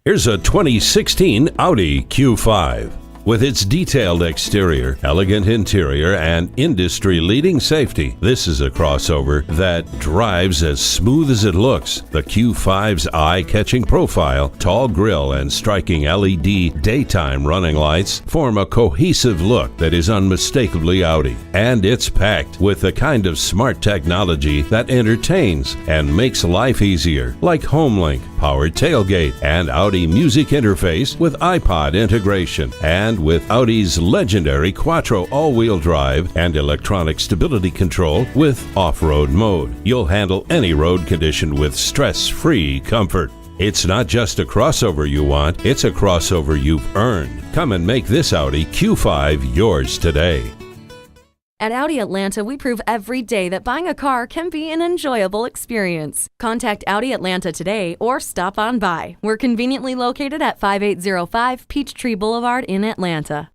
Here's a 2016 Audi Q5. With its detailed exterior, elegant interior, and industry-leading safety, this is a crossover that drives as smooth as it looks. The Q5's eye-catching profile, tall grille, and striking LED daytime running lights form a cohesive look that is unmistakably Audi. And it's packed with the kind of smart technology that entertains and makes life easier, like HomeLink, powered tailgate, and Audi Music interface with iPod integration, and with Audi's legendary Quattro all-wheel drive and electronic stability control with off-road mode. You'll handle any road condition with stress-free comfort. It's not just a crossover you want, it's a crossover you've earned. Come and make this Audi Q5 yours today. At Audi Atlanta, we prove every day that buying a car can be an enjoyable experience. Contact Audi Atlanta today or stop on by. We're conveniently located at 5805 Peachtree Boulevard in Atlanta.